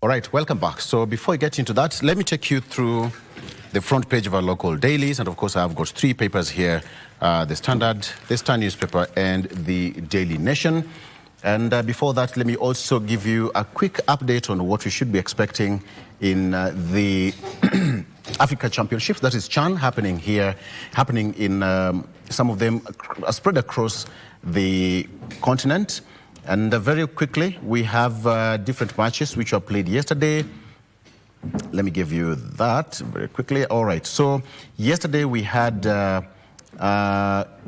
All right, welcome back. So before we get into that, let me take you through the front page of our local dailies. And of course, I've got three papers here, the Standard, the Star newspaper, and the Daily Nation. And before that, let me also give you a quick update on what we should be expecting in the Africa Championships. That is CHAN happening in some of them spread across the continent. And very quickly, we have different matches which were played yesterday. Let me give you that very quickly. All right, so yesterday we had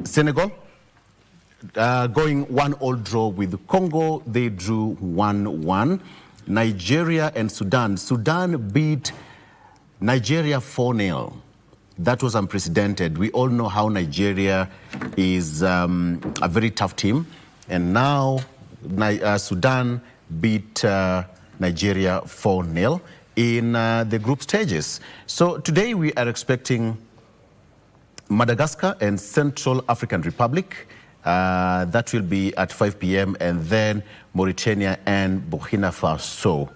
Senegal going 1-1 draw with Congo. They drew 1-1. Nigeria and Sudan. Sudan beat Nigeria 4-0. That was unprecedented. We all know how Nigeria is a very tough team. And now Sudan beat Nigeria 4-0 in the group stages. So today we are expecting Madagascar and Central African Republic. That will be at 5 p.m. and then Mauritania and Burkina Faso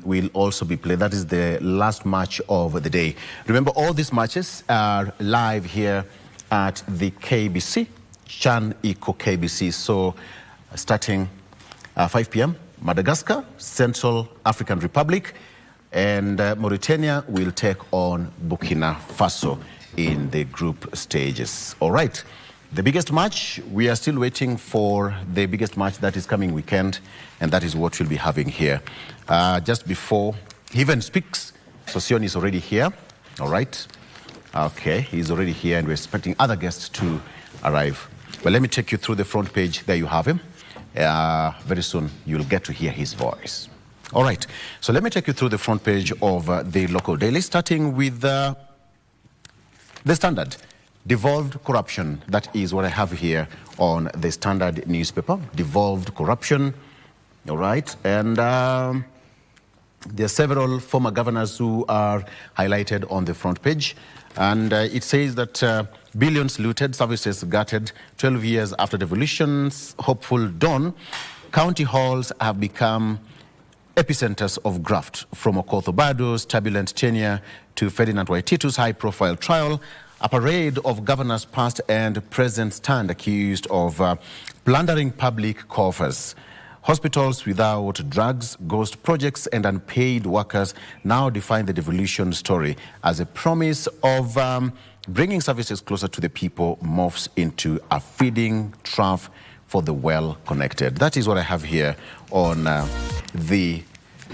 will also be played. That is the last match of the day. Remember, all these matches are live here at the KBC, CHAN Eco KBC. So starting 5 p.m., Madagascar, Central African Republic, and Mauritania will take on Burkina Faso in the group stages. All right, the biggest match, we are still waiting for the biggest match that is coming weekend, and that is what we'll be having here. Just before he even speaks, Sosion is already here. All right, okay, he's already here, and we're expecting other guests to arrive. But let me take you through the front page. There you have him. Very soon you'll get to hear his voice. All right, so let me take you through the front page of the local daily, starting with the Standard. Devolved corruption, that is what I have here on the Standard newspaper. Devolved corruption, all right, and there are several former governors who are highlighted on the front page. And it says that billions looted, services gutted, 12 years after devolution's hopeful dawn, county halls have become epicenters of graft. From Okoth Obado's turbulent tenure to Ferdinand Waititu's high-profile trial, a parade of governors past and present stand accused of plundering public coffers. Hospitals without drugs, ghost projects, and unpaid workers now define the devolution story as a promise of bringing services closer to the people morphs into a feeding trough for the well-connected. That is what I have here on the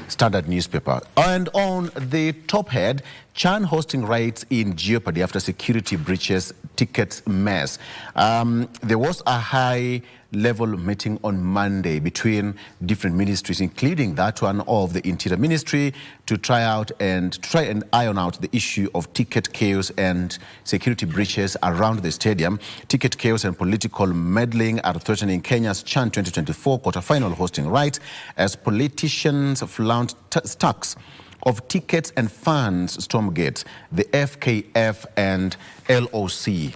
Standard newspaper. And on the top head, CHAN hosting riots in jeopardy after security breaches, tickets mess. There was a high-level meeting on Monday between different ministries, including that one of the Interior Ministry, to try and iron out the issue of ticket chaos and security breaches around the stadium. Ticket chaos and political meddling are threatening Kenya's CHAN 2024 quarterfinal hosting rights as politicians flaunt stacks of tickets and funds stormgate. The FKF and LOC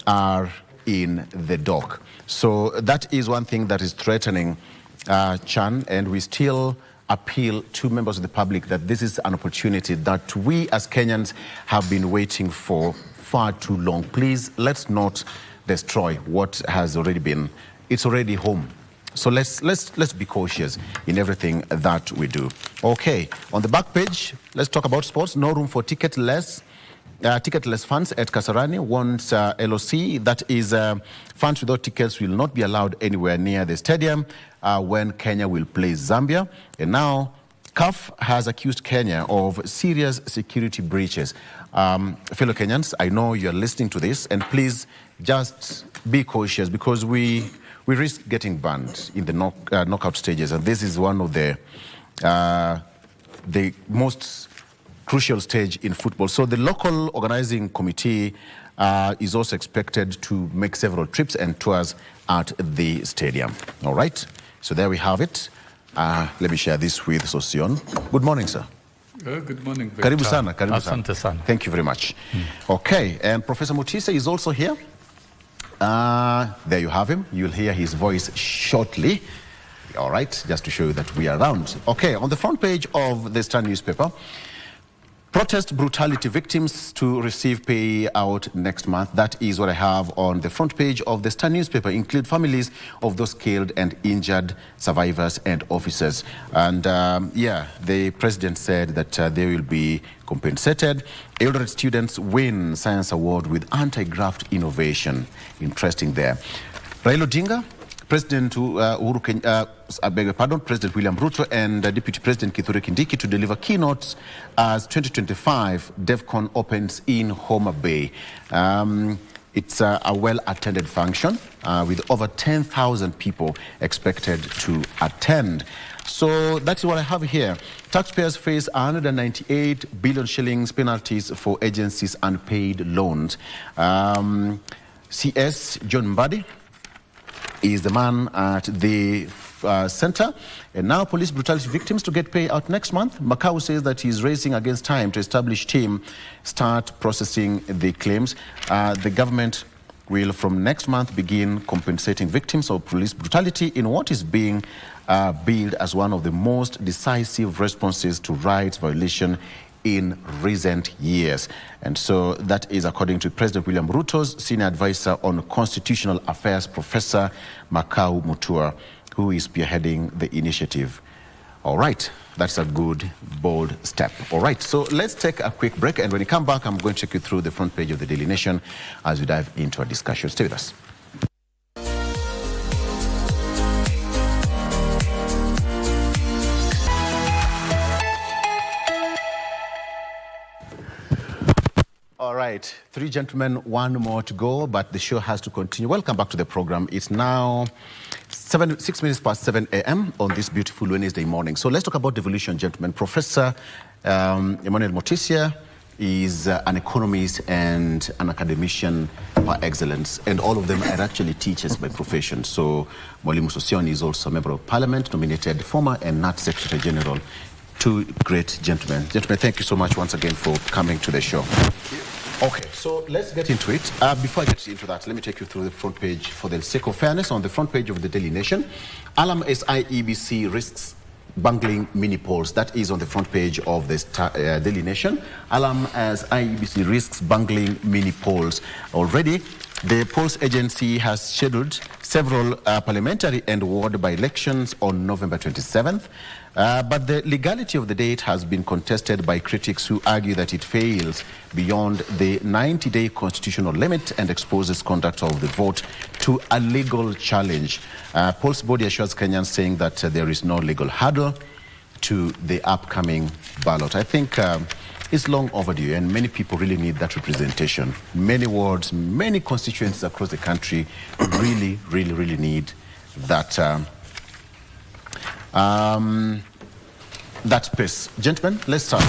are in the dock. So that is one thing that is threatening CHAN, and we still appeal to members of the public that this is an opportunity that we as Kenyans have been waiting for far too long. Please, let's not destroy what has already been. It's already home. So let's be cautious in everything that we do. Okay, on the back page, let's talk about sports. No room for ticketless funds at Kasarani wants LOC. That is, funds without tickets will not be allowed anywhere near the stadium when Kenya will play Zambia. And now, CAF has accused Kenya of serious security breaches. Fellow Kenyans, I know you're listening to this, and please just be cautious because we risk getting banned in the knockout stages, and this is one of the most crucial stage in football. So the local organizing committee is also expected to make several trips and tours at the stadium. All right, so there we have it. Let me share this with Sosion. Good morning, sir. Good morning, Victor. Karibu sana, karibu sana. Asante sana. Thank you very much. Okay, and Professor Mutise is also here. There you have him. You'll hear his voice shortly. All right, just to show you that we are around. Okay, on the front page of the Star newspaper, protest brutality victims to receive payout next month. That is what I have on the front page of the Star newspaper. Include families of those killed and injured survivors and officers. And yeah, the president said that they will be compensated. Eldoret students win science award with anti-graft innovation. Interesting there. Raila Odinga, President President William Ruto and Deputy President Kithure Kindiki to deliver keynotes as 2025 DevCon opens in Homa Bay. It's a well-attended function with over 10,000 people expected to attend. So that's what I have here. Taxpayers face 198 billion shillings penalties for agencies' unpaid loans. CS John Mbadi is the man at the center. And now police brutality victims to get payout next month. Macau says that he's racing against time to establish team start processing the claims. The government will from next month begin compensating victims of police brutality in what is being billed as one of the most decisive responses to rights violation in recent years. And so that is according to President William Ruto's senior advisor on constitutional affairs, Professor Macau Mutua, who is spearheading the initiative. All right, that's a good, bold step. All right, so let's take a quick break, and when we come back, I'm going to take you through the front page of the Daily Nation as we dive into our discussion. Stay with us. All right, 3 gentlemen, 1 more to go, but the show has to continue. Welcome back to the program. It's now 6 minutes past 7 a.m. on this beautiful Wednesday morning. So let's talk about devolution, gentlemen. Professor Emmanuel Motisia is an economist and an academician par excellence, and all of them are actually teachers by profession. So Mwalimu Sosion is also a member of parliament, nominated former and not Secretary General. 2 great gentlemen. Gentlemen, thank you so much once again for coming to the show. Okay, so let's get into it. Before I get into that, let me take you through the front page for the sake of fairness. On the front page of the Daily Nation, Alam SIEBC risks bungling mini polls. That is on the front page of the Daily Nation. Alam as IEBC risks bungling mini polls. Already, the polls agency has scheduled several parliamentary and ward by-elections on November 27th. But the legality of the date has been contested by critics who argue that it fails beyond the 90-day constitutional limit and exposes conduct of the vote to a legal challenge. Polls body assures Kenyans, saying that there is no legal hurdle to the upcoming ballot. I think it's long overdue, and many people really need that representation. Many wards, many constituencies across the country really need that that space. Gentlemen, let's start.